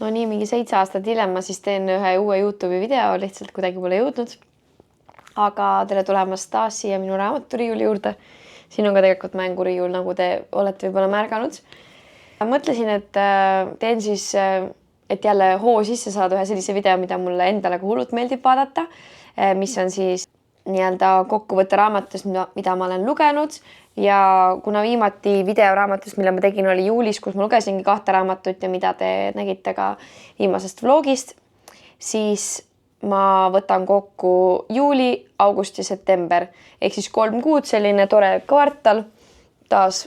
no nii, mingi 7 aastat hiljem ma siis teen ühe uue YouTube'i video, lihtsalt kuidagi pole jõudnud. Aga tere tulemast taas siia minu raamaturiiuli juurde. Siin on ka tegelikult mänguriiul, nagu te olete võib-olla märganud. Mõtlesin, et teen siis, et jälle hoo sisse saada ühe sellise video, mida mulle endale ka hullult meeldib vaadata, mis on siis nii-öelda kokkuvõtte raamatust, mida ma olen lugenud. Ja kuna viimati videoraamatust, mille ma tegin, oli juulis, kus ma lugesingi 2 raamatut ja mida te nägite ka viimasest vlogist, siis ma võtan kokku juuli, augusti, september ehk siis 3 kuud, selline tore kvartal taas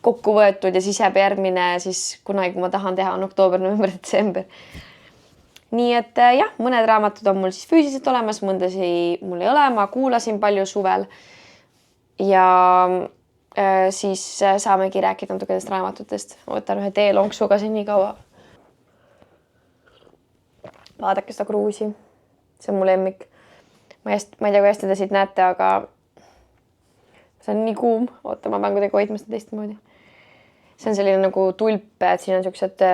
kokku võetud ja siis jääb järgmine siis kunagi, kui ma tahan teha, on oktoober, november, detsember. Nii et jah, mõned raamatud on mul siis füüsiliselt olemas, mõndasi mul ei ole, ma kuulasin palju suvel ja siis saamegi rääkida natuke nendest raamatutest. Ma võtan ühe teelonksuga siin nii kaua. Vaadake seda kruusi. See on mu lemmik. Ma ei tea, kui hästi te siit näete, aga see on nii kuum. Oota, ma pean kuidagi hoidma seda teistmoodi. See on selline nagu tulp, et siin on sellised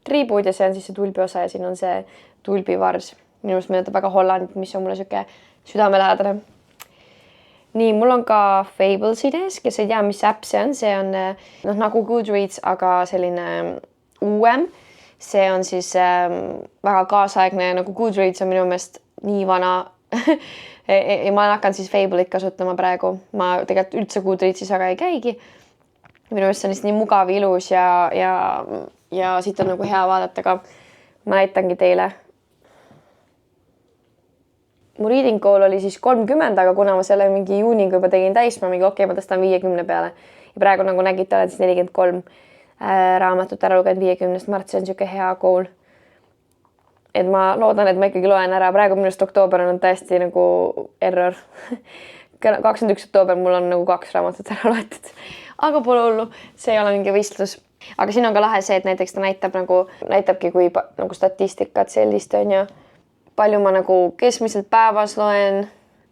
triibud ja see on siis see tulbi osa ja siin on see tulbivars. Minu arust meenutab väga Hollandit, mis on mulle siuke südamelähedane. Nii, mul on ka Fables idees, kes ei tea, mis äpp see on. See on nagu Goodreads, aga selline uuem. See on siis väga kaasaegne, nagu Goodreads on minu meelest nii vana. Ja ma olen hakanud siis Fable'it kasutama praegu. Ma tegelikult üldse Goodreadsis aga ei käigi. Minu meelest see on lihtsalt nii mugav, ilus ja siit on nagu hea vaadata ka. Ma näitangi teile. Mu reading goal oli siis 30, aga kuna ma selle mingi juuniga juba tegin täis, ma mingi ma tõstan 50 peale. Ja praegu nagu nägite, olen siis 43 raamatut ära lugenud 50. mart, see on siuke hea goal. Et ma loodan, et ma ikkagi loen ära. Praegu minust oktoober on täiesti nagu error. 21. oktoober mul on nagu 2 raamatut ära loetud. Aga pole hullu, see ei ole mingi võistlus. Aga siin on ka lahe see, et näiteks ta näitabki kui nagu statistikat sellist on ja palju ma nagu keskmiselt päevas loen.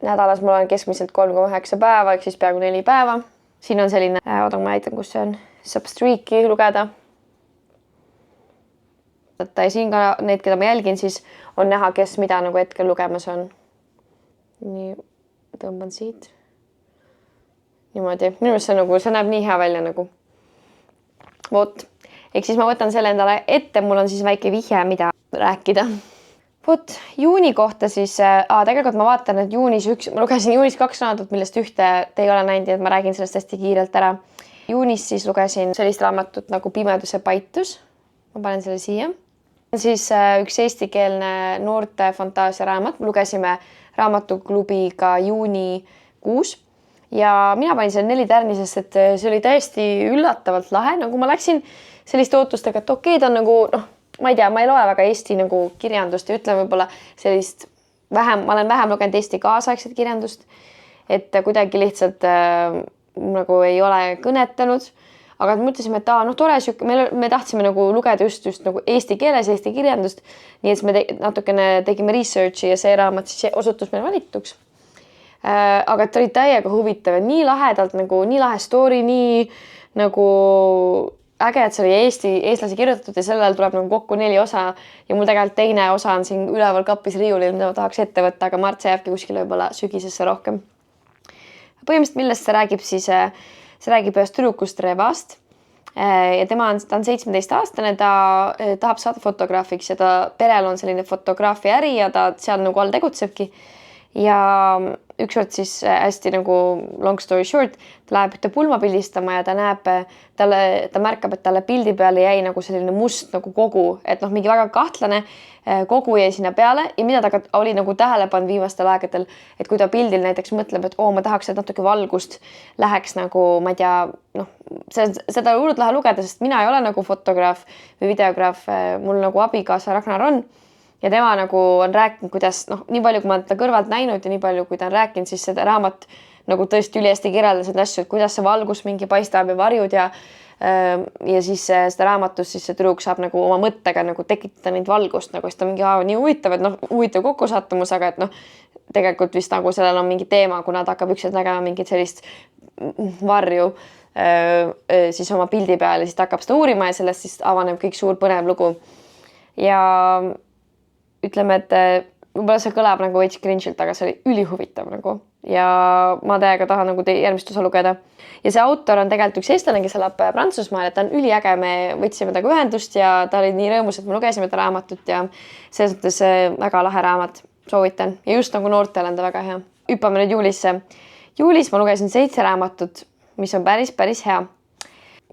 Nädalas ma loen keskmiselt 3,9 päeva, ehk siis peaaegu 4 päeva. Siin on selline, oota ma näitan, kus see on, saab streaki lugeda. Ja siin ka need, keda ma jälgin, siis on näha, kes mida nagu hetkel lugemas on. Nii, tõmban siit. Niimoodi, minu meelest see näeb nii hea välja nagu. Vot, ehk siis ma võtan selle endale ette, mul on siis väike vihje, mida rääkida. Vot, juuni kohta siis, tegelikult ma vaatan, et ma lugesin juunis 2 raamatut, millest ühte te ei ole näinud, et ma räägin sellest hästi kiirelt ära. Juunis siis lugesin sellist raamatut nagu Pimeduse paitus. Ma panen selle siia. Siis üks eestikeelne noorte fantaasiaraamat. Lugesime raamatuklubiga juunikuus. Ja mina panin selle 4 tärni, sest et see oli täiesti üllatavalt lahe. Nagu ma läksin selliste ootustega, et okei, ta on nagu, ma ei tea, ma ei loe väga Eesti nagu kirjandust ja ütlen võib-olla sellist ma olen vähem lugenud Eesti kaasaegset kirjandust, et kuidagi lihtsalt nagu ei ole kõnetanud. Aga mõtlesime, et tore siuke, me tahtsime nagu lugeda just nagu eesti keeles, eesti kirjandust. Nii et me natukene tegime researchi ja see raamat siis osutus meil valituks. Aga ta oli täiega huvitav, nii lahedalt, nagu nii lahe story, nii nagu äge, et see oli eestlase kirjutatud ja sellel tuleb nagu kokku 4 osa ja mul tegelikult teine osa on siin üleval kapis riiulil, mida ma tahaks ette võtta, aga Mart jääbki kuskile võib-olla sügisesse rohkem. Põhimõtteliselt millest see räägib, siis see räägib ühest tüdrukust Revast ja ta on 17-aastane, ta tahab saada fotograafiks ja ta perel on selline fotograafia äri ja ta seal nagu all tegutsebki. Ja ükskord siis hästi nagu long story short, ta läheb ühte pulma pildistama ja ta märkab, et talle pildi peale jäi nagu selline must nagu kogu, et mingi väga kahtlane kogu jäi sinna peale ja mida ta oli nagu tähele pannud viimastel aegadel, et kui ta pildil näiteks mõtleb, et ma tahaks, et natuke valgust läheks nagu, ma ei tea, seda hullult lahe lugeda, sest mina ei ole nagu fotograaf või videograaf, mul nagu abikaasa Ragnar on. Ja tema nagu on rääkinud, kuidas nii palju, kui ma ta kõrvalt näinud ja nii palju, kui ta on rääkinud, siis seda raamat nagu tõesti ülihästi kirjeldas neid asju, et kuidas see valgus mingi paistab ja varjud ja siis seda raamatus siis see tüdruk saab nagu oma mõttega nagu tekitada neid valgust, nagu siis ta mingi nii huvitav, et huvitav kokkusattumus, aga et tegelikult vist nagu sellel on mingi teema, kuna ta hakkab ükskord nägema mingit sellist varju siis oma pildi peal ja siis ta hakkab seda uurima ja sellest siis avaneb kõik suur põnev lugu. ja ütleme, et võib-olla see kõlab nagu veits cringe'ilt, aga see oli ülihuvitav nagu ja ma täiega tahan nagu järgmist osa lugeda. Ja see autor on tegelikult üks eestlane, kes elab Prantsusmaal, et ta on üliäge, me võtsime temaga ühendust ja ta oli nii rõõmus, et me lugesime ta raamatut ja selles mõttes väga lahe raamat, soovitan. Ja just nagu noortele on ta väga hea. Hüppame nüüd juulisse. Juulis ma lugesin 7 raamatut, mis on päris hea.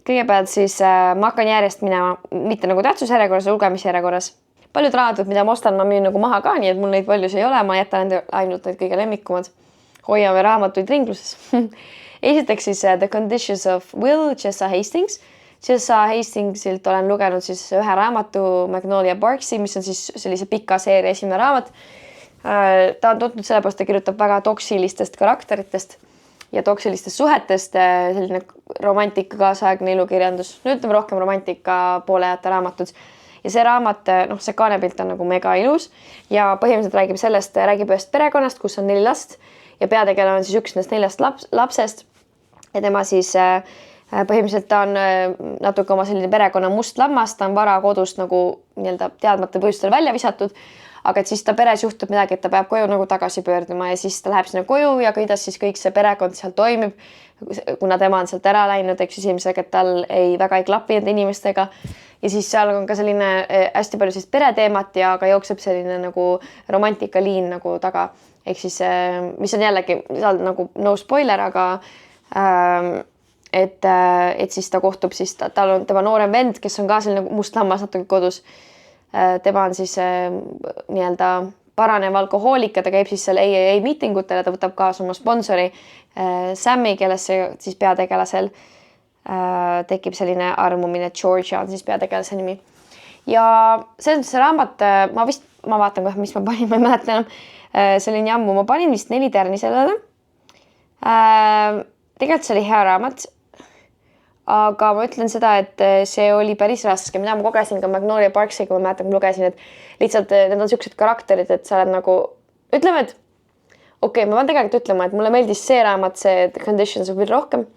Kõigepealt siis ma hakkan järjest minema, mitte nagu tähtsusjärjekorras, lugemisjärjekorras. Paljud raamatud, mida ma ostan, ma müün nagu maha ka, nii et mul neid paljus ei ole, ma jätan ainult need kõige lemmikumad. Hoiame raamatuid ringluses. Esiteks siis The Conditions of Will, Chessa Hastings. Chessa Hastingsilt olen lugenud siis ühe raamatu Magnolia Parksi, mis on siis sellise pika seeria esimene raamat. Ta on tuntud sellepärast, ta kirjutab väga toksilistest karakteritest ja toksilistest suhetest, selline romantika kaasaegne ilukirjandus. Nüüd ütleme rohkem romantika poole jätta raamatud. Ja see raamat, see kaanepilt on nagu mega ilus ja põhimõtteliselt räägib ühest perekonnast, kus on 4 last ja peategelane on siis üks nendest 4 lapsest ja tema siis põhimõtteliselt ta on natuke oma selline perekonna must lammas, ta on vara kodust nagu nii-öelda teadmata põhjustel välja visatud, aga et siis ta peres juhtub midagi, et ta peab koju nagu tagasi pöörduma ja siis ta läheb sinna koju ja kuidas siis kõik see perekond seal toimib, kuna tema on sealt ära läinud, eks siis ilmselt, et tal väga ei klapi nende inimestega. Ja siis seal on ka selline hästi palju sellist pereteemat ja ka jookseb selline nagu romantikaliin nagu taga. Ehk siis, mis on jällegi seal nagu no spoiler, aga et siis ta kohtub, siis tal on tema noorem vend, kes on ka selline must lammas natuke kodus. Tema on siis nii-öelda paranev alkohoolik ja ta käib siis seal AA miitingutel ja ta võtab kaasa oma sponsori Sammy, kellesse siis peategelasel tekib selline armumine, Georgia on siis peategelase nimi. Ja see raamat, ma vaatan kohe, mis ma panin, ma ei mäleta enam. See oli nii ammu, ma panin vist 4 tärni sellele. Tegelikult see oli hea raamat, aga ma ütlen seda, et see oli päris raske, mida ma kogesin ka Magnolia Parksiga, ma mäletan, kui lugesin, et lihtsalt need on sellised karakterid, et sa oled nagu, ütleme, et okei, ma pean tegelikult ütlema, et mulle meeldis see raamat, see The Conditions of Will rohkem.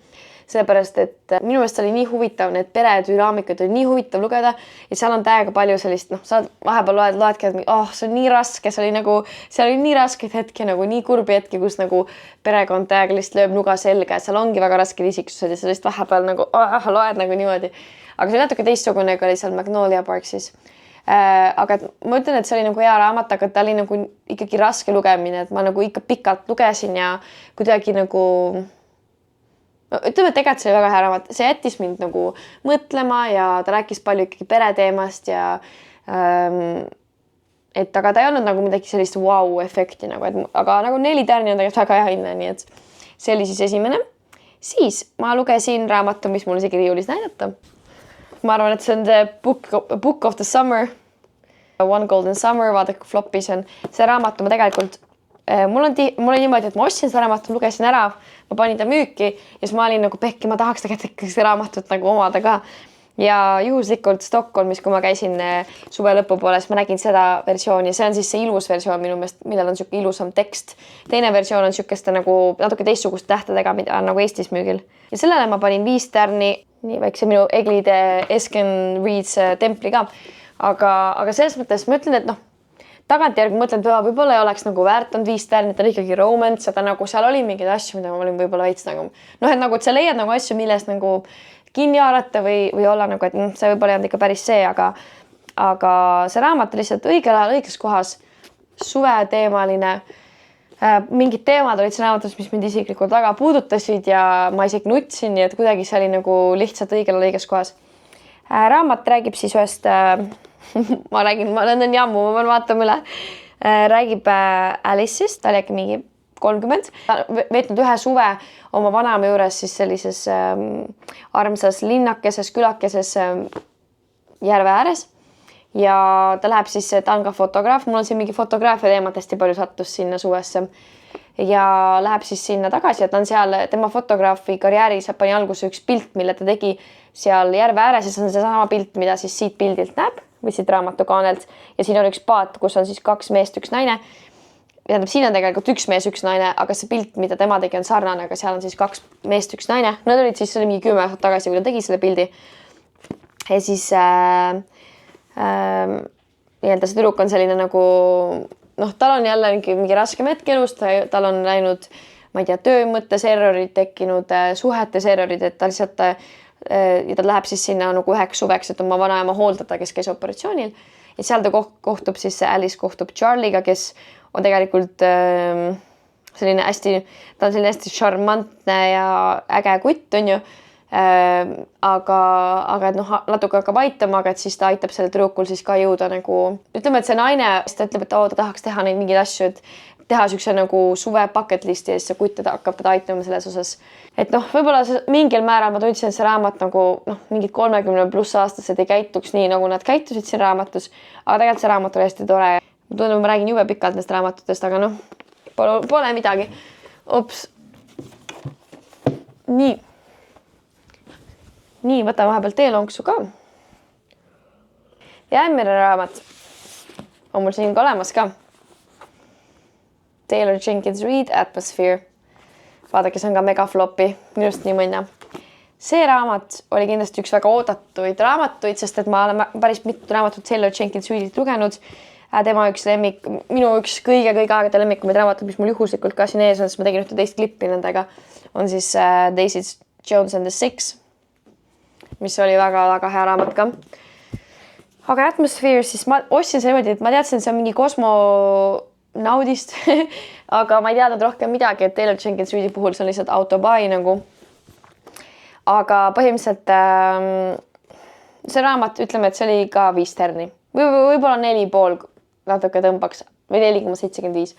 Sellepärast, et minu meelest oli nii huvitav, need peredünaamikad oli nii huvitav lugeda ja seal on täiega palju sellist, sa vahepeal loedki, et see on nii raske, seal oli nii raskeid hetki, nagu nii kurbi hetki, kus nagu perekond täiega lihtsalt lööb nuga selga, et seal ongi väga rasked isiksused ja sellist vahepeal nagu loed nagu niimoodi. Aga see oli natuke teistsugune, kui oli seal Magnolia Parksis. Aga ma ütlen, et see oli nagu hea raamat, aga ta oli nagu ikkagi raske lugemine, et ma nagu ikka pikalt lugesin ja kuidagi nagu ütleme, et tegelikult see oli väga hea raamat, see jättis mind nagu mõtlema ja ta rääkis palju ikkagi pereteemast ja aga ta ei olnud nagu midagi sellist wow-efekti nagu, aga nagu 4 tärni on tegelikult väga hea hinne, nii et see oli siis esimene. Siis ma lugesin raamatu, mis mul isegi riiulis näidata. Ma arvan, et see on The Book of the Summer, One Golden Summer, vaadake flopis on see raamatu, ma tegelikult mul oli niimoodi, et ma ostsin seda raamatut, lugesin ära, ma panin ta müüki ja siis ma olin nagu pekki, ma tahaks tegelikult seda raamatut nagu omada ka. Ja juhuslikult Stockholmis, kui ma käisin suve lõpupooles, ma nägin seda versiooni, see on siis see ilus versioon minu meelest, millel on siuke ilusam tekst. Teine versioon on siukeste nagu natuke teistsugust tähtedega, mida on nagu Eestis müügil. Ja sellele ma panin 5 tärni, nii väikse minu Eglide Esken Reads templi ka. Aga selles mõttes ma ütlen, et tagantjärgi mõtlen, et võib-olla ei oleks nagu väärt on 5 tärni, et on ikkagi romance, et nagu seal oli mingeid asju, mida ma olin võib-olla veits nagu, et nagu, et sa leiad nagu asju, millest nagu kinni haarata või olla nagu, et see võib-olla ei olnud ikka päris see, aga see raamat lihtsalt õigel ajal õiges kohas, suveteemaline, mingid teemad olid see raamatus, mis mind isiklikult väga puudutasid ja ma isegi nutsin, nii et kuidagi see oli nagu lihtsalt õigel ajal õiges kohas. Raamat räägib siis ühest ma olen nii ammu, ma pean vaatama üle. Räägib Alice'ist, ta oli äkki mingi 30. Ta veetnud ühe suve oma vanaema juures siis sellises armsas linnakeses, külakeses järve ääres. Ja ta läheb siis, ta on ka fotograaf, mul on siin mingi fotograafia teemad hästi palju sattus sinna suvesse. Ja läheb siis sinna tagasi ja ta on seal, tema fotograafi karjääris pani alguse üks pilt, mille ta tegi seal järve ääres ja see on seesama pilt, mida siis siit pildilt näeb või siit raamatukaanelt ja siin on üks paat, kus on siis 2 meest, 1 naine. Tähendab, siin on tegelikult 1 mees, 1 naine, aga see pilt, mida tema tegi, on sarnane, aga seal on siis 2 meest, 1 naine. Nad olid siis, see oli mingi 10 aastat tagasi, kui ta tegi selle pildi. Ja siis nii-öelda see tüdruk on selline nagu noh, tal on jälle mingi raskem hetk elus, tal on läinud, ma ei tea, töö mõttes errorid tekkinud, suhetes errorid, et ta lihtsalt ja ta läheb siis sinna nagu üheks suveks, et oma vanaema hooldada, kes käis operatsioonil ja seal ta kohtub siis, Alice kohtub Charlie'ga, kes on tegelikult selline hästi, ta on selline hästi šarmantne ja äge kutt, on ju. Aga et noh, natuke hakkab aitama, aga et siis ta aitab sellel tüdrukul siis ka jõuda nagu, ütleme, et see naine, ta ütleb, et ta tahaks teha neid mingeid asju, et teha siukse nagu suve bucket listi ja siis see kutt hakkab teda aitama selles osas. Et noh, võib-olla mingil määral ma tundsin, et see raamat nagu noh, mingid 30+ aastased ei käituks nii, nagu nad käitusid siin raamatus, aga tegelikult see raamat oli hästi tore. Tundub, ma räägin jube pikalt neist raamatutest, aga noh, pole midagi. Ops. Nii, võtan vahepeal teelonksu ka. Ja järgmine raamat on mul siin ka olemas ka. Taylor Jenkins Reid, Atmosphere. Vaadake, see on ka mega flopi, minust nii mõnna. See raamat oli kindlasti üks väga oodatuid raamatuid, sest et ma olen päris mitut raamatut Taylor Jenkins Reidit lugenud. Tema üks lemmik, minu üks kõige aegade lemmikumaid raamatud, mis mul juhuslikult ka siin ees on, sest ma tegin ühte teist klippi nendega, on siis Daisy Jones and the Six, mis oli väga hea raamat ka. Aga Atmosphere, siis ma ostsin see niimoodi, et ma teadsin, et see on mingi kosmonaudist, aga ma ei teadnud rohkem midagi, et Taylor Jenkins Reidi puhul see on lihtsalt autobai nagu. Aga põhimõtteliselt see raamat, ütleme, et see oli ka 5 tärni. Võib-olla 4,5 natuke tõmbaks või 4,75.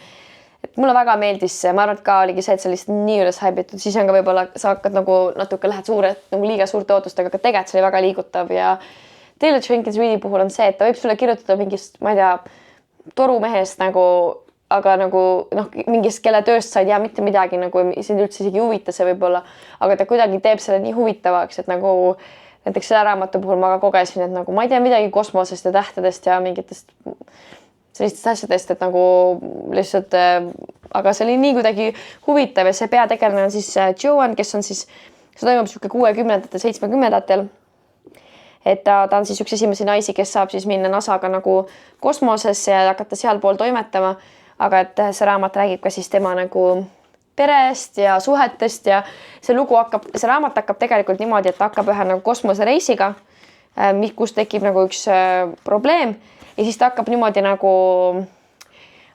Et mulle väga meeldis see, ma arvan, et ka oligi see, et see lihtsalt nii üles haibitud, siis on ka võib-olla sa hakkad nagu natuke lähed nagu liiga suurte ootustega, aga tegelikult see oli väga liigutav ja Taylor Jenkins Reidi puhul on see, et ta võib sulle kirjutada mingist, ma ei tea, torumehest nagu, aga nagu noh, mingist, kelle tööst sa ei tea mitte midagi, nagu sind üldse isegi huvita see võib-olla, aga ta kuidagi teeb selle nii huvitavaks, et nagu näiteks selle raamatu puhul ma ka kogesin, et nagu ma ei tea midagi kosmosest ja tähtedest ja mingitest sellistest asjadest, et nagu lihtsalt, aga see oli nii kuidagi huvitav ja see peategelane on siis Joan, kes on siis, see toimub siuke 60-ndatel, 70-ndatel. Et ta on siis üks esimesi naisi, kes saab siis minna NASA-ga nagu kosmosesse ja hakata seal pool toimetama, aga et see raamat räägib ka siis tema nagu perest ja suhetest ja see raamat hakkab tegelikult niimoodi, et ta hakkab ühe nagu kosmosereisiga, kus tekib nagu üks probleem ja siis ta hakkab niimoodi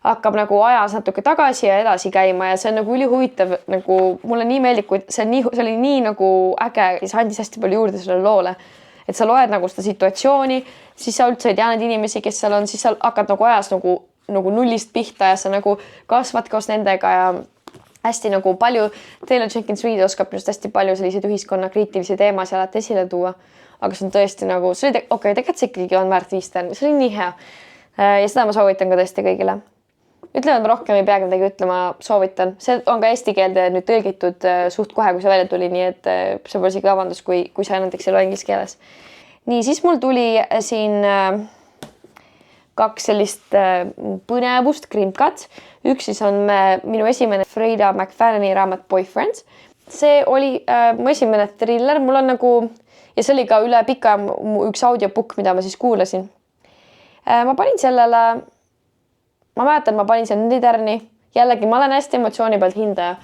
hakkab nagu ajas natuke tagasi ja edasi käima ja see on nagu ülihuvitav, nagu mulle nii meeldib, kui see oli nii nagu äge ja see andis hästi palju juurde sellele loole, et sa loed nagu seda situatsiooni, siis sa üldse ei tea neid inimesi, kes seal on, siis sa hakkad nagu ajas nagu nullist pihta ja sa nagu kasvad koos nendega ja hästi nagu palju, Taylor Jenkins Reid oskab just hästi palju selliseid ühiskonnakriitilisi teemasid alati esile tuua, aga see on tõesti nagu, see oli tegelikult see ikkagi on väärt 5 tärni, see oli nii hea ja seda ma soovitan ka tõesti kõigile. Ütleme, et ma rohkem ei peagi midagi ütlema, soovitan, see on ka eesti keelde nüüd tõlgitud suht kohe, kui see välja tuli, nii et see pole isegi vabandus, kui sa näiteks ei loe inglise keeles. Nii, siis mul tuli siin 2 sellist põnevust krimkat. Üks siis on minu esimene Freida McFadeni raamat Boyfriends. See oli mu esimene thriller, mul on nagu, ja see oli ka üle pika üks audiobook, mida ma siis kuulasin. Ma panin sellele, ma mäletan, ma panin selle 4 tärni. Jällegi, ma olen hästi emotsiooni pealt hindaja,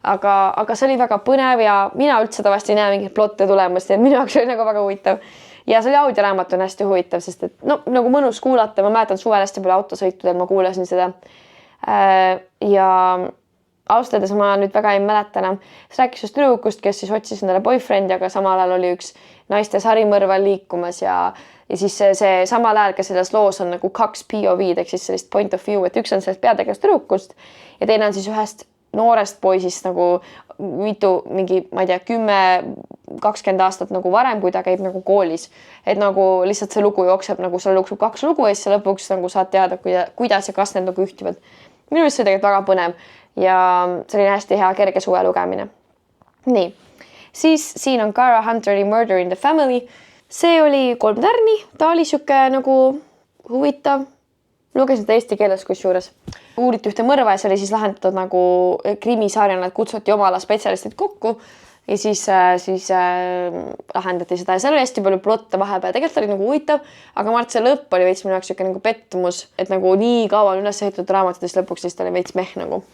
aga see oli väga põnev ja mina üldse tavasti ei näe mingit plotte tulemast, et minu jaoks oli nagu väga huvitav. Ja see audioraamat on hästi huvitav, sest et no, nagu mõnus kuulata, ma mäletan suvel hästi palju autosõitudel, ma kuulasin seda. Ja austades ma nüüd väga ei mäleta enam. See rääkis just tüdrukust, kes siis otsis endale boyfriend, aga samal ajal oli üks naiste sarimõrval liikumas ja siis see samal ajal ka selles loos on nagu 2 POV-d ehk siis sellist point of view, et üks on sellest peategelast tüdrukust ja teine on siis ühest noorest poisist nagu mingi, ma ei tea, 10-20 aastat nagu varem, kui ta käib nagu koolis. Et nagu lihtsalt see lugu jookseb, nagu seal jookseb 2 lugu ja siis lõpuks nagu saad teada, kuidas ja kas need nagu ühtivad. Minu meelest see tegelikult väga põnev ja selline hästi hea kerge suve lugemine. Nii, siis siin on Cara Hunteri Murder in the Family. See oli 3 tärni, ta oli siuke nagu huvitav. Lugesin ta eesti keeles kusjuures. Uuriti ühte mõrva ja see oli siis lahendatud nagu krimisarjana, et kutsuti oma ala spetsialistid kokku ja siis lahendati seda ja seal oli hästi palju plotte vahepeal, tegelikult oli nagu huvitav, aga ma arvan, et see lõpp oli veits minu jaoks siuke nagu pettumus, et nagu nii kaua on üles ehitatud raamatutest lõpuks, siis ta oli veits meh nagu.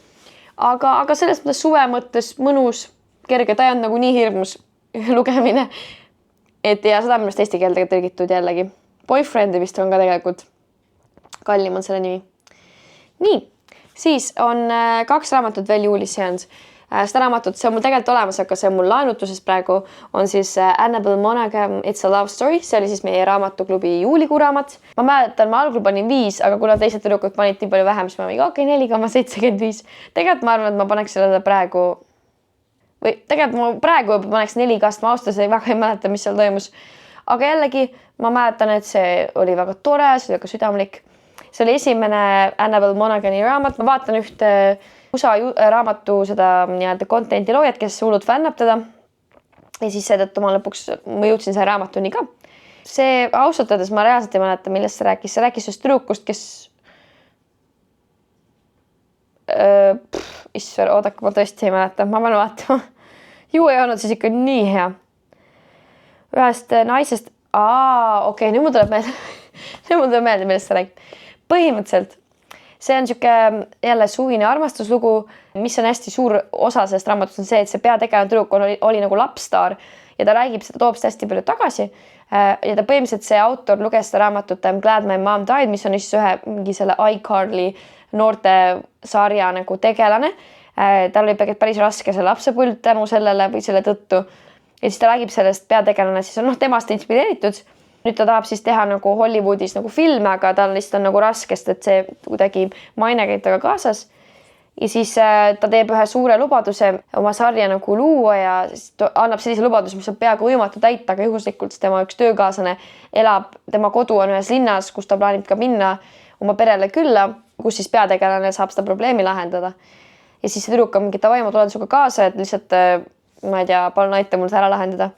Aga selles mõttes suve mõttes mõnus, kerge, ta ei olnud nagu nii hirmus lugemine. Et ja seda minu arust eesti keelde tõlgitud jällegi. Boyfriendi vist on ka tegelikult. Kallim on selle nimi. Nii, siis on 2 raamatut veel juulis seans. Seda raamatut, see on mul tegelikult olemas, aga see on mul laenutuses praegu, on siis Annabelle Monaghan It's a Love Story. See oli siis meie raamatuklubi juulikuu raamat. Ma mäletan, ma algul panin 5, aga kuna teised tüdrukud panid nii palju vähem, siis ma mingi okei, 4,75. Tegelikult ma arvan, et ma paneks sellele praegu või tegelikult ma praegu paneks 4 kast, ma austas väga ei mäleta, mis seal toimus. Aga jällegi ma mäletan, et see oli väga tore, see oli väga südamlik. See oli esimene Annabelle Monaghani raamat. Ma vaatan ühte USA raamatu seda nii-öelda contenti loojat, kes hullult fännab teda. Ja siis seetõttu ma lõpuks jõudsin selle raamatuni ka. See ausalt öeldes ma reaalselt ei mäleta, millest see rääkis. See rääkis just tüdrukust, kes issver, oodake, ma tõesti ei mäleta, ma pean vaatama. Ju ei olnud siis ikka nii hea. Ühest naisest, okei, nüüd mul tuleb meelde, millest see räägib. Põhimõtteliselt see on siuke jälle suvine armastuslugu, mis on hästi suur osa sellest raamatust on see, et see peategelane tüdruk oli nagu lapsstaar ja ta räägib seda, toob seda hästi palju tagasi. Ja ta põhimõtteliselt see autor luges seda raamatut I'm Glad My Mom Died, mis on siis ühe mingi selle iCarly noorte sarja nagu tegelane. Tal oli päris raske see lapsepõld tänu sellele või selle tõttu. Ja siis ta räägib sellest peategelane, siis on temast inspireeritud. Nüüd ta tahab siis teha nagu Hollywoodis nagu filme, aga tal lihtsalt on nagu raskest, et see kuidagi maine käib taga kaasas. Ja siis ta teeb ühe suure lubaduse oma sarja nagu luua ja annab sellise lubaduse, mis on peaaegu võimatu täita, aga juhuslikult tema üks töökaaslane elab, tema kodu on ühes linnas, kus ta plaanib ka minna oma perele külla, kus siis peategelane saab seda probleemi lahendada. Ja siis see tüdruk on mingi davai, ma tulen suga kaasa, et lihtsalt, ma ei tea, palun aita mul see ära lahendada.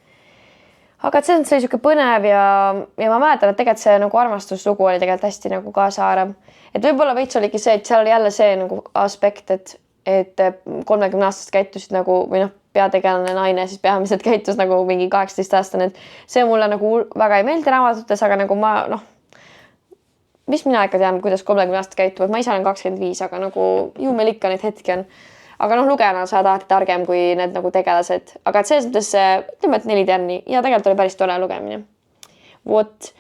Aga see oli siuke põnev ja ma mäletan, et tegelikult see nagu armastuslugu oli tegelikult hästi nagu kaasaarem. Et võib-olla veits oligi see, et seal oli jälle see nagu aspekt, et 30-aastased käitusid nagu, või peategelane naine siis peamiselt käitus nagu mingi 18-aastane. See mulle nagu väga ei meeldi raamatutes, aga nagu ma, mis mina ikka tean, kuidas 30-aastased käituvad. Ma ise olen 25, aga nagu ju meil ikka neid hetki on. Aga lugejana sa alati targem kui need nagu tegelased. Aga et selles mõttes ütleme, et 4 tärni ja tegelikult oli päris tore lugemine. Vot.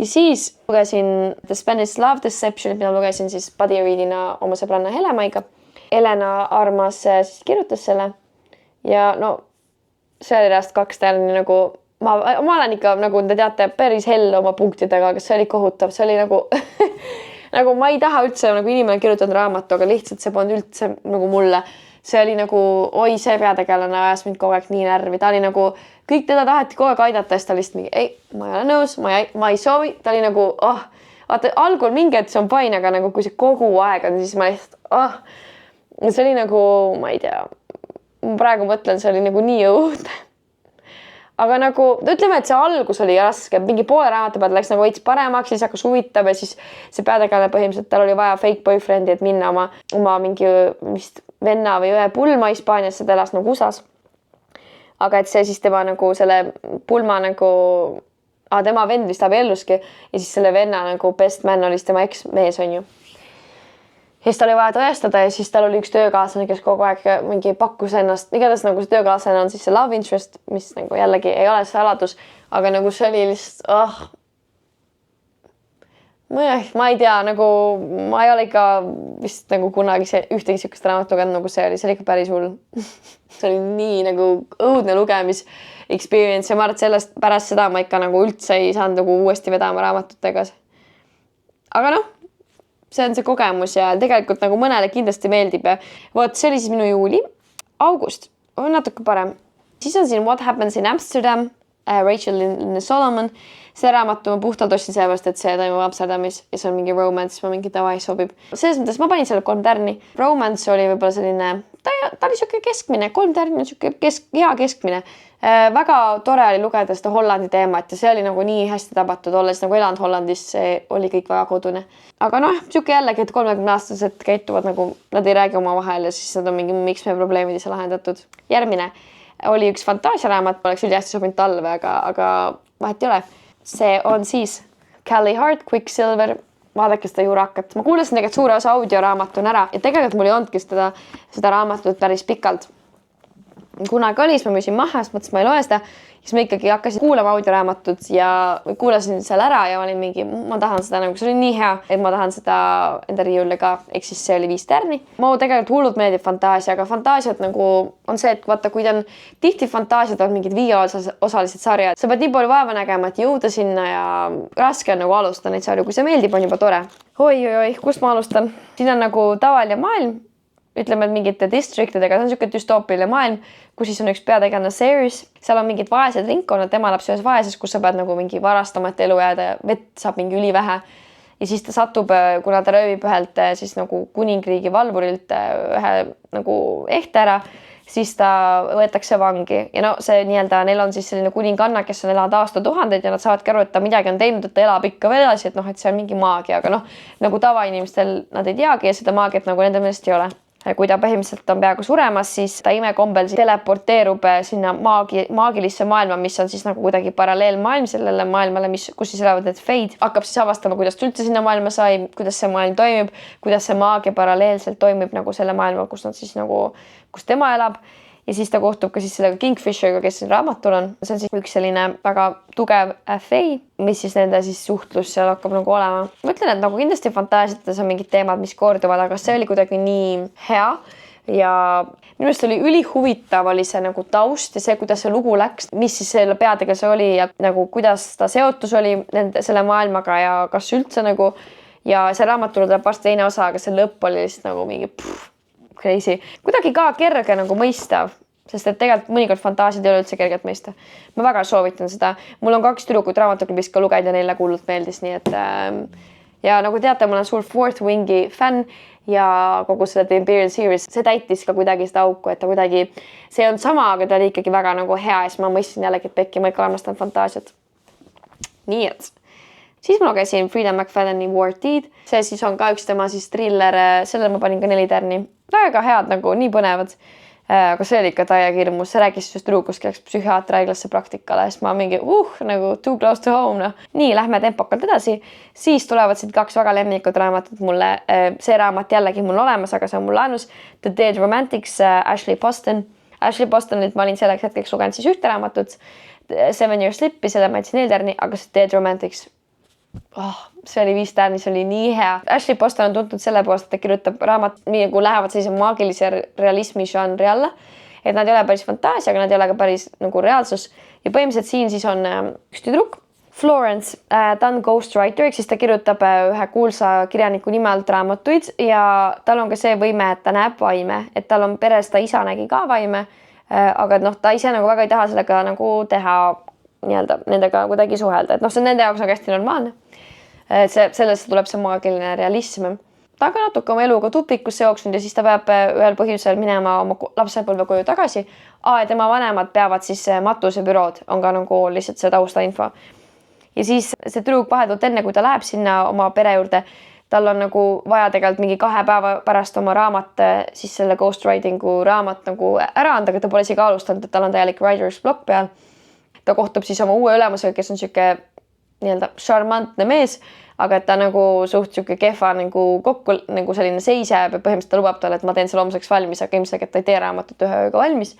Ja siis lugesin The Spanish Love Deception, mida lugesin siis body readina oma sõbranna Helemaiga. Helena armas siis kirjutas selle. Ja see oli reast 2 tärni nagu ma olen ikka, nagu te teate, päris hell oma punktidega, aga see oli kohutav. See oli nagu nagu ma ei taha üldse nagu inimene kirjutanud raamatu, aga lihtsalt see polnud üldse nagu mulle. See oli nagu, oi, see peategelane ajas mind kogu aeg nii närvi. Ta oli nagu, kõik teda taheti kogu aeg aidata, siis ta lihtsalt mingi, ei, ma ei ole nõus, ma ei soovi. Ta oli nagu, vaata, algul mingi, et see on pain, aga nagu kui see kogu aeg on, siis ma lihtsalt, see oli nagu, ma ei tea, praegu mõtlen, see oli nagu nii õudne. Aga nagu, ütleme, et see algus oli raske, mingi poole raamatu pealt läks nagu veits paremaks, siis hakkas huvitav ja siis see peategelane põhimõtteliselt, tal oli vaja fake boyfriend'i, et minna oma mingi vist venna või ühe pulma Hispaaniasse, ta elas nagu USAs. Aga et see siis tema nagu selle pulma nagu, tema vend vist abielluski ja siis selle venna nagu best man oli tema eksmees on ju. Ja siis tal oli vaja tõestada ja siis tal oli üks töökaaslane, kes kogu aeg mingi pakkus ennast. Igatahes nagu see töökaaslane on siis see love interest, mis nagu jällegi ei ole saladus, aga nagu see oli lihtsalt, ma ei tea, nagu ma ei ole ikka vist nagu kunagi ühtegi siukest raamatut lugenud, nagu see oli ikka päris hull. See oli nii nagu õudne lugemis experience ja ma arvan, et sellest pärast seda ma ikka nagu üldse ei saanud nagu uuesti vedama raamatutega. Aga see on see kogemus ja tegelikult nagu mõnele kindlasti meeldib ja vot see oli siis minu juuli. August on natuke parem. Siis on siin What Happens in Amsterdam, Rachel Lynn Solomon. See raamatu ma puhtalt ostsin sellepärast, et see toimub Amsterdamis ja see on mingi romance, ma mingi davai sobib. Selles mõttes ma panin selle 3 tärni. Romance oli võib-olla selline, ta oli siuke keskmine, 3 tärni on siuke hea keskmine. Väga tore oli lugeda seda Hollandi teemat ja see oli nagu nii hästi tabatud, olles nagu elanud Hollandis, see oli kõik väga kodune. Aga siuke jällegi, et 30-aastased käituvad nagu, nad ei räägi oma vahel ja siis nad on mingi, miks me probleemid ei saa lahendatud. Järgmine, oli üks fantaasiaraamat, oleks üldihästi sobinud talve, aga vahet ei ole. See on siis Callie Hart, Quicksilver, vaadake seda juurakat. Ma kuulasin tegelikult suure osa audioraamatun ära ja tegelikult mul ei olnudki seda raamatut päris pikalt. Kunagi oli, siis ma müüsin maha, siis mõtlesin, ma ei loe seda. Siis ma ikkagi hakkasin kuulama audioraamatut ja kuulasin seal ära ja olin mingi, ma tahan seda nagu, see oli nii hea, et ma tahan seda enda riiulile ka, ehk siis see oli 5 tärni. Ma tegelikult hullult meeldib fantaasia, aga fantaasiad nagu on see, et vaata, kui on tihti fantaasiad on mingid 5-osalised sarjad, sa pead nii palju vaeva nägema, et jõuda sinna ja raske on nagu alustada neid sarju, kui see meeldib, on juba tore. Oi, kust ma alustan? Siin on nagu tavaline maailm, ütleme, et mingite districtidega, see on niisugune düstoopiline maailm, kus siis on üks peategelane Ceres, seal on mingid vaesed ringkonnad, tema elab selles vaeses, kus sa pead nagu mingi varastama, et elu jääda ja vett saab mingi ülivähe. Ja siis ta satub, kuna ta röövib ühelt siis nagu kuningriigi valvurilt ühe nagu ehte ära, siis ta võetakse vangi ja no see nii-öelda, neil on siis selline kuninganna, kes on elanud aastatuhandeid ja nad saavadki aru, et ta midagi on teinud, et ta elab ikka veel edasi, et noh, et see on mingi maagia, aga noh, nagu tavainimestel nad ei teagi ja seda maagiat nagu nende meelest ei ole. Kui ta põhimõtteliselt on peaaegu suremas, siis ta imekombel teleporteerub sinna maagilisse maailma, mis on siis nagu kuidagi paralleelmaailm sellele maailmale, kus siis elavad need feid. Hakkab siis avastama, kuidas ta üldse sinna maailma sai, kuidas see maailm toimib, kuidas see maagia paralleelselt toimib nagu selle maailma, kus nad siis nagu, kus tema elab. Ja siis ta kohtub ka siis sellega Kingfisheriga, kes raamatul on. See on siis üks selline väga tugev fei, mis siis nende siis suhtlus seal hakkab nagu olema. Ma ütlen, et nagu kindlasti fantaasiates on mingid teemad, mis korduvad, aga see oli kuidagi nii hea. Ja minu meelest oli ülihuvitav oli see nagu taust ja see, kuidas see lugu läks, mis siis selle peategelase oli ja nagu kuidas ta seotus oli selle maailmaga ja kas üldse nagu. Ja see raamatul tuleb varsti teine osa, aga see lõpp oli lihtsalt nagu mingi crazy. Kuidagi ka kerge nagu mõistav, sest et tegelikult mõnikord fantaasiad ei ole üldse kergelt mõista. Ma väga soovitan seda. Mul on 2 tüdrukut raamatuklubis ka lugenud ja neile hullult meeldis, nii et ja nagu teate, mul on suur Fourth Wingi fänn ja kogu selle The Imperial Series, see täitis ka kuidagi seda auku, et ta kuidagi, see on sama, aga ta oli ikkagi väga nagu hea ja siis ma mõistsin jällegi, et pekki, ma ikka armastan fantaasiat. Nii et siis ma lugesin Freida McFadden'i War Deed, see siis on ka üks tema siis thriller, sellele ma panin ka 4 tärni. Väga head, nagu nii põnevad, aga see oli ikka täiega hirmus, see rääkis just tüdrukust, kes läks psühhiaatriaiglasse praktikale, siis ma mingi nagu too close to home, noh. Nii, lähme tempokalt edasi, siis tulevad siit 2 väga lemmikud raamatut mulle, see raamat jällegi mul olemas, aga see on mul laenus, The Dead Romantics, Ashley Poston. Ashley Postonit ma olin selleks hetkeks lugenud siis 1 raamatut, 7 Years Slippi, selle ma jätsin 4 tärni, aga see Dead Romantics, see oli 5 tärni, see oli nii hea. Ashley Poston on tuntud selle poolest, et ta kirjutab raamat, nagu lähevad sellise maagilise realismi žanri alla, et nad ei ole päris fantaasia, aga nad ei ole ka päris nagu reaalsus. Ja põhimõtteliselt siin siis on üks tüdruk, Florence, ta on ghostwriter, ehk siis ta kirjutab ühe kuulsa kirjaniku nime alt raamatuid ja tal on ka see võime, et ta näeb vaime, et tal on peres, ta isa nägi ka vaime, aga noh, ta ise nagu väga ei taha sellega nagu teha nii-öelda nendega kuidagi suhelda, et noh, see on nende jaoks nagu hästi normaalne. Sellest tuleb see maagiline realism. Ta on ka natuke oma eluga tupikusse jooksnud ja siis ta peab ühel põhjusel minema oma lapsepõlve koju tagasi. Ja tema vanemad peavad siis matusebürood, on ka nagu lihtsalt see taustainfo. Ja siis see tüdruk vahetult enne, kui ta läheb sinna oma pere juurde, tal on nagu vaja tegelikult mingi 2 päeva pärast oma raamat, siis selle ghostwritingu raamat nagu ära anda, aga ta pole isegi alustanud, et tal on täielik writer's block peal. Ta kohtub siis oma uue ülemusega, kes on siuke nii-öelda šarmantne mees, aga et ta nagu suht siuke kehva nagu kokku nagu selline seisja ja põhimõtteliselt ta lubab talle, et ma teen selle homseks valmis, aga ilmselt ta ei tee raamatut 1 ööga valmis.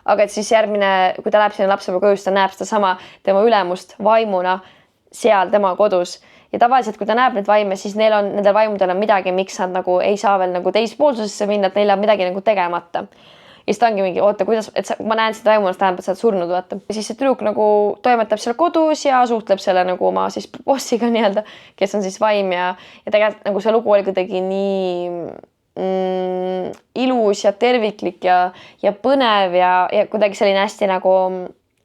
Aga et siis järgmine, kui ta läheb sinna lapsepõlve koju, ta näeb seda sama tema ülemust vaimuna seal tema kodus. Ja tavaliselt, kui ta näeb neid vaime, siis nendel vaimudel on midagi, miks nad nagu ei saa veel nagu teispoolsusesse minna, et neil on midagi nagu tegemata. Ja siis ta ongi mingi, oota, kuidas, et ma näen seda vaimust, tähendab, et sa oled surnud, vaata. Ja siis see tüdruk nagu toimetab seal kodus ja suhtleb selle nagu oma siis bossiga nii-öelda, kes on siis vaim ja tegelikult nagu see lugu oli kuidagi nii ilus ja terviklik ja põnev ja kuidagi selline hästi nagu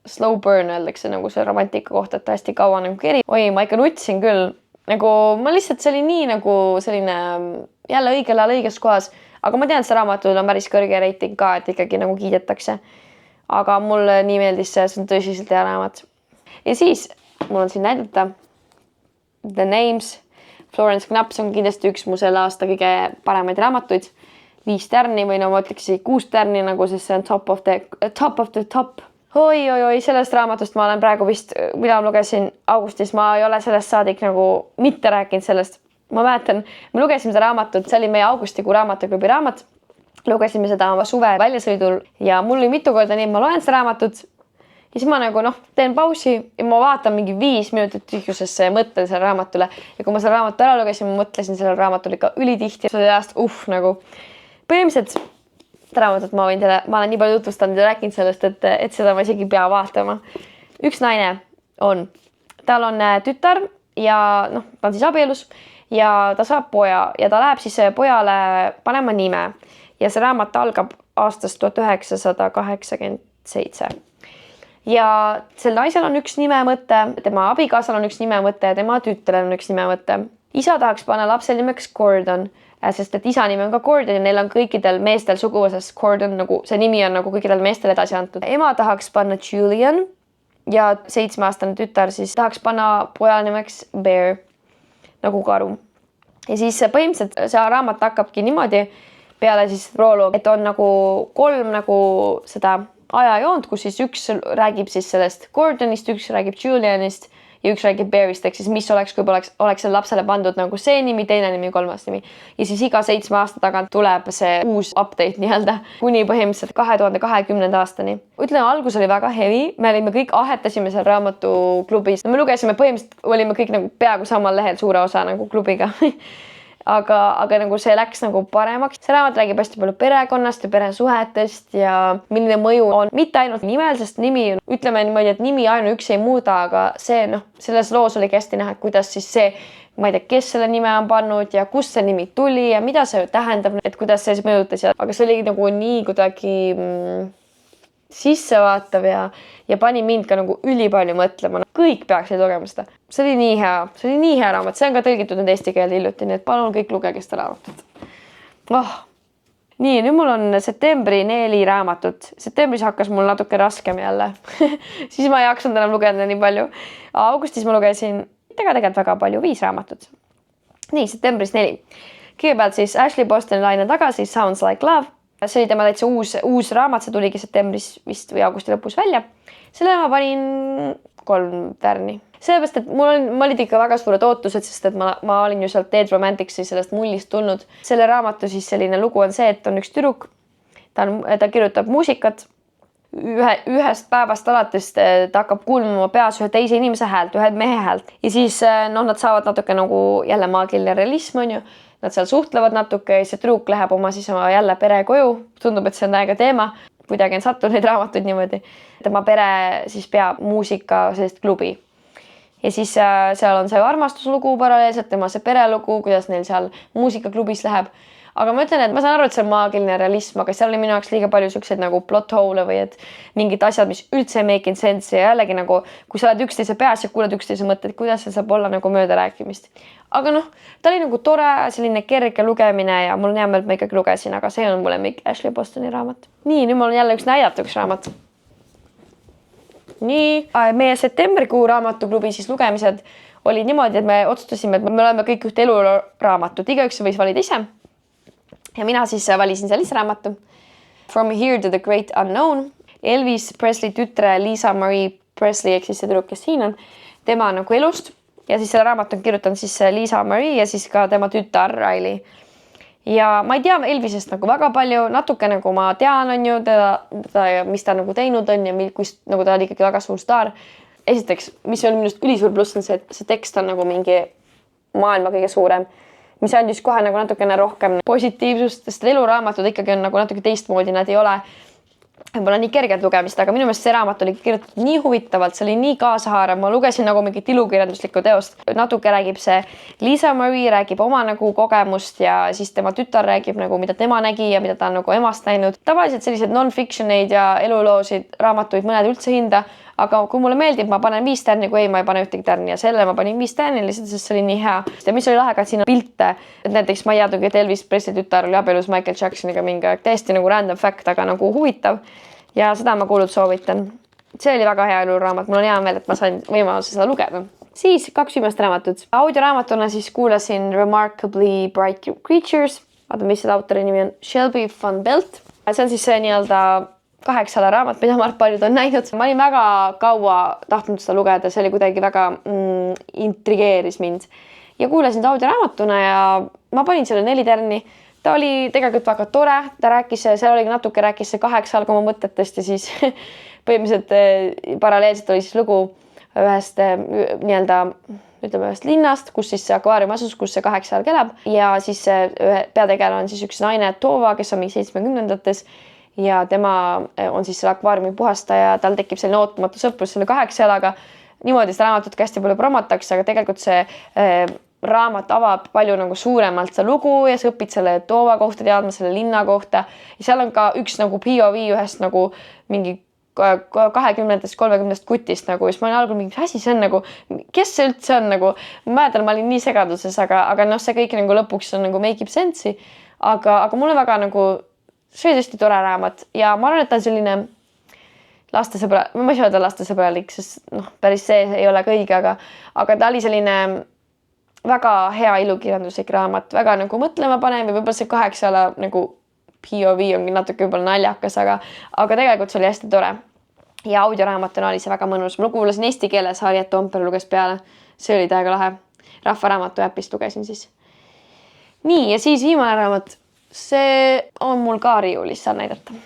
slow burn öeldakse nagu see romantika kohta, et hästi kaua nagu keri. Oi, ma ikka nutsin küll. Nagu ma lihtsalt, see oli nii nagu selline jälle õigel ajal õiges kohas. Aga ma tean, et see raamatul on päris kõrge reiting ka, et ikkagi nagu kiidetakse. Aga mulle nii meeldis see on tõsiselt hea raamat. Ja siis mul on siin näidata The Names. Florence Knapps on kindlasti üks mu selle aasta kõige paremaid raamatuid. 5 tärni või no ma ütleks 6 tärni nagu, sest see on top of the top. Oi, sellest raamatust ma olen praegu vist, mida ma lugesin augustis, ma ei ole sellest saadik nagu mitte rääkinud sellest. Ma mäletan, me lugesime seda raamatut, see oli meie augustikuu raamatuklubi raamat. Lugesime seda suve väljasõidul ja mul oli mitu korda nii, ma loen seda raamatut ja siis ma nagu teen pausi ja ma vaatan mingi 5 minutit tühjusesse ja mõtlen selle raamatule. Ja kui ma selle raamatu ära lugesin, ma mõtlesin selle raamatule ikka ülitihti. See oli ajast nagu põhimõtteliselt raamatut ma olen nii palju tutvustanud ja rääkinud sellest, et seda ma isegi pea vaatama. Üks naine tal on tütar ja ta on siis abielus ja ta saab poja ja ta läheb siis pojale panema nime ja see raamat algab aastast 1987. Ja sel naisel on üks nimemõte, tema abikaasal on üks nimemõte ja tema tütrel on üks nimemõte. Isa tahaks panna lapsel nimeks Gordon, sest et isa nimi on ka Gordon ja neil on kõikidel meestel suguvõsas Gordon, nagu see nimi on nagu kõikidel meestel edasi antud. Ema tahaks panna Julian ja 7-aastane tütar siis tahaks panna pojale nimeks Bear, nagu karu. Ja siis põhimõtteliselt see raamat hakkabki niimoodi peale siis proloog, et on nagu 3 nagu seda ajajoont, kus siis üks räägib siis sellest Gordonist, üks räägib Julianist ja üks räägib Bearist, ehk siis mis oleks, kui oleks selle lapsele pandud nagu see nimi, teine nimi, 3. nimi. Ja siis iga 7 aasta tagant tuleb see uus update nii-öelda kuni põhimõtteliselt 2020. aastani. Ütlen, algus oli väga heavy, me olime kõik ahetasime seal raamatuklubis. Me lugesime põhimõtteliselt, olime kõik nagu peaaegu samal lehel suure osa nagu klubiga. Aga nagu see läks nagu paremaks. See raamat räägib hästi palju perekonnast ja peresuhetest ja milline mõju on mitte ainult nimel, sest nimi, ütleme niimoodi, et nimi ainuüksi ei muuda, aga see selles loos oli hästi näha, et kuidas siis see, ma ei tea, kes selle nime on pannud ja kust see nimi tuli ja mida see tähendab, et kuidas see mõjutas. Aga see oli nagu nii kuidagi sissevaatav ja pani mind ka nagu ülipalju mõtlema. Kõik peaksid lugema seda. See oli nii hea raamat. See on ka tõlgitud nüüd eesti keelde hiljuti, nii et palun kõik lugege seda raamatut. Nii, nüüd mul on septembri 4 raamatut. Septembris hakkas mul natuke raskem jälle. Siis ma ei jaksanud enam lugeda nii palju. Augustis ma lugesin tegelikult väga palju 5 raamatut. Nii, septembris 4. Kõigepealt siis Ashley Bostoni Laine tagasi, Sounds Like Love. See oli tema täitsa uus raamat, see tuligi septembris vist või augusti lõpus välja. Selle ma panin 3 tärni. Sellepärast, et mul olid ikka väga suured ootused, sest et ma olin ju sealt Dead Romanticsi sellest mullist tulnud. Selle raamatu siis selline lugu on see, et on üks tüdruk, ta kirjutab muusikat. Ühest päevast alates ta hakkab kuulma oma peas ühe teise inimese häält, ühe mehe häält. Ja siis nad saavad natuke nagu jälle maagiline realism, on ju. Nad seal suhtlevad natuke ja see tüdruk läheb oma jälle pere koju. Tundub, et see on aega teema. Kuidagi on sattunud neid raamatuid niimoodi. Tema pere siis peab muusika sellist klubi. Ja siis seal on see armastuslugu paralleelselt, tema see perelugu, kuidas neil seal muusikaklubis läheb. Aga ma ütlen, et ma saan aru, et see on maagiline realism, aga seal oli minu jaoks liiga palju selliseid nagu plot hole või et mingid asjad, mis üldse ei make sense ja jällegi nagu, kui sa oled üksteise peas ja kuuled üksteise mõtted, kuidas see saab olla nagu mööda rääkimist. Aga ta oli nagu tore, selline kerge lugemine ja mul on hea meel, et ma ikkagi lugesin, aga see on mulle mingi Ashley Bostoni raamat. Nii, nüüd mul on jälle üks näidata üks raamat. Nii, meie septembrikuu raamatuklubi siis lugemised oli niimoodi, et me otsustasime, et me oleme kõik ühte eluraamatut, igaüks võis valida ise. Ja mina siis valisin sellise raamatu From Here to the Great Unknown. Elvis Presley tütre Lisa Marie Presley, ehk siis see tüdruk, kes siin on, tema nagu elust. Ja siis selle raamat on kirjutanud siis Lisa Marie ja siis ka tema tütar Riley. Ja ma ei tea Elvisest nagu väga palju, natuke nagu ma tean, on ju, teda ja mis ta nagu teinud on ja kus nagu ta oli ikkagi väga suur staar. Esiteks, mis on minust ülisuur pluss on see, et see tekst on nagu mingi maailma kõige suurem. Mis andis kohe nagu natukene rohkem positiivsust, sest eluraamatud ikkagi on nagu natuke teistmoodi, nad ei ole võib-olla nii kerged lugemist, aga minu meelest see raamat oli kirjutatud nii huvitavalt, see oli nii kaasahaarav, ma lugesin nagu mingit ilukirjanduslikku teost. Natuke räägib see Lisa Marie, räägib oma nagu kogemust ja siis tema tütar räägib nagu, mida tema nägi ja mida ta on nagu emast näinud. Tavaliselt sellised non-fictioneid ja eluloosid raamatuid mõned üldse hinda, aga kui mulle meeldib, ma panen 5 tärni, kui ei, ma ei pane ühtegi tärni ja selle ma panin 5 tärni lihtsalt, sest see oli nii hea. Ja mis oli lahe, et siin on pilte, et näiteks ma ei teadnud, et Elvis Presley tütar oli abielus Michael Jacksoniga mingi aeg, täiesti nagu random fact, aga nagu huvitav ja seda ma kuulud soovitan. See oli väga hea eluraamat, mul on hea meel, et ma sain võimaluse seda lugeda. Siis 2 viimast raamatut. Audioraamatuna siis kuulasin Remarkably Bright Creatures vaatame, mis selle autori nimi on, Shelby Van Pelt. See on siis see nii-öelda 8 raamat, mida ma arvan, paljud on näinud. Ma olin väga kaua tahtnud seda lugeda, see oli kuidagi väga intrigeeris mind ja kuulasin ta audioraamatuna ja ma panin selle 4 tärni. Ta oli tegelikult väga tore, ta rääkis, seal oligi natuke rääkis see 8 algama mõtetest ja siis põhimõtteliselt paralleelselt oli siis lugu ühest nii-öelda ütleme ühest linnast, kus siis see akvaarium asus, kus see 8 alg elab ja siis peategelane on siis üks naine Tova, kes on mingi 70-ndates ja tema on siis selle akvaariumi puhastaja, tal tekib selline ootamatu sõprus selle 8 jalaga. Niimoodi seda raamatut hästi palju promotakse, aga tegelikult see raamat avab palju nagu suuremalt see lugu ja sa õpid selle Tova kohta teadma, selle linna kohta ja seal on ka üks nagu POV ühest nagu mingi 20-ndest, 30-ndest kutist nagu, siis ma olin algul mingi, mis asi see on nagu, kes see üldse on nagu, ma mäletan, ma olin nii segaduses, aga noh, see kõik nagu lõpuks on nagu make ib sense'i, aga mulle väga nagu, see oli tõesti tore raamat ja ma arvan, et ta on selline lastesõbra, ma ei saa öelda lastesõbralik, sest noh, päris see ei ole kõige, aga ta oli selline väga hea ilukirjanduslik raamat, väga nagu mõtlema panev ja võib-olla see 8 jala nagu POV ongi natuke võib-olla naljakas, aga tegelikult see oli hästi tore. Ja audioraamatuna oli see väga mõnus. Ma kuulasin eesti keeles, Harriet Toompere luges peale. See oli täiega lahe. Rahvaraamatu äpist lugesin siis. Nii, ja siis viimane raamat. See on mul ka riiulis, saan näidata.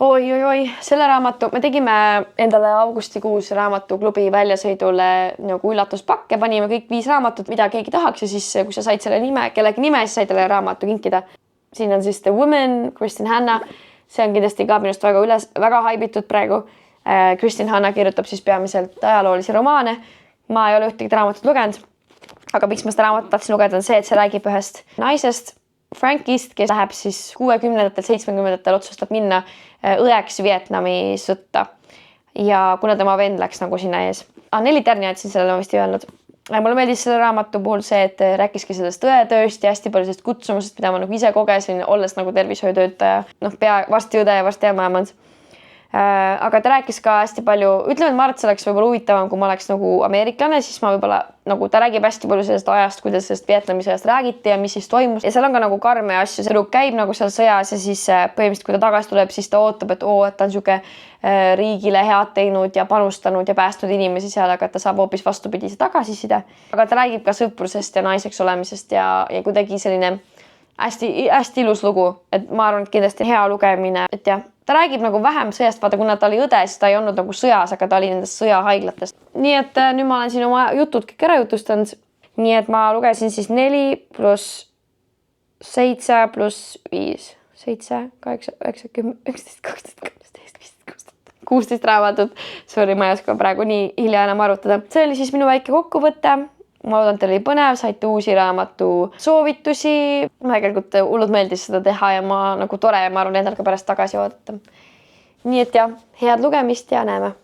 Oi, selle raamatu, me tegime endale augustikuus raamatuklubi väljasõidule nagu üllatuspakke, panime kõik 5 raamatut, mida keegi tahaks ja siis kui sa said selle nime, kellegi nime, siis said talle raamatu kinkida. Siin on siis The Woman, Kristin Hanna, see on kindlasti ka minust väga haibitud praegu. Kristin Hanna kirjutab siis peamiselt ajaloolisi romaane. Ma ei ole ühtegi raamatut lugenud, aga miks ma seda raamatut tahtsin lugeda on see, et see räägib ühest naisest, Frankist, kes läheb siis 60-ndatel, 70-ndatel otsustab minna õeks Vietnami sõtta. Ja kuna tema vend läks nagu sinna ees. 4 tärni andsin sellele, ma vist ei öelnud. Mulle meeldis selle raamatu puhul see, et rääkiski sellest õetööst ja hästi palju sellest kutsumusest, mida ma nagu ise kogesin, olles nagu tervishoiutöötaja. Noh, varsti õde ja varsti ämmaemand. Aga ta rääkis ka hästi palju, ütleme, et ma arvan, et see oleks võib-olla huvitavam, kui ma oleks nagu ameeriklane, siis ma võib-olla nagu ta räägib hästi palju sellest ajast, kuidas sellest Vietnami sõjast räägiti ja mis siis toimus. Ja seal on ka nagu karme asju, see käib nagu seal sõjas ja siis põhimõtteliselt, kui ta tagasi tuleb, siis ta ootab, et ta on siuke riigile head teinud ja panustanud ja päästnud inimesi seal, aga ta saab hoopis vastupidise tagasiside. Aga ta räägib ka sõprusest ja naiseks olemisest ja kuidagi selline hästi ilus lugu, et ma arvan, et kindlasti hea lugemine, et jah, ta räägib nagu vähem sõjast, vaata, kuna ta oli õde, siis ta ei olnud nagu sõjas, aga ta oli nendest sõjahaiglatest. Nii et nüüd ma olen siin oma jutud kõik ära jutustanud. Nii et ma lugesin siis 4 + 7 + 5, 7, 8, 9, 10, 11, 12, 13, 15, 16 raamatut. Sorry, ma ei oska praegu nii hilja enam arutada. See oli siis minu väike kokkuvõte. Ma loodan, teil oli põnev, saite uusi raamatu soovitusi. Ma tegelikult hullult meeldis seda teha ja ma nagu tore ja ma arvan endal ka pärast tagasi oodata. Nii et jah, head lugemist ja näeme.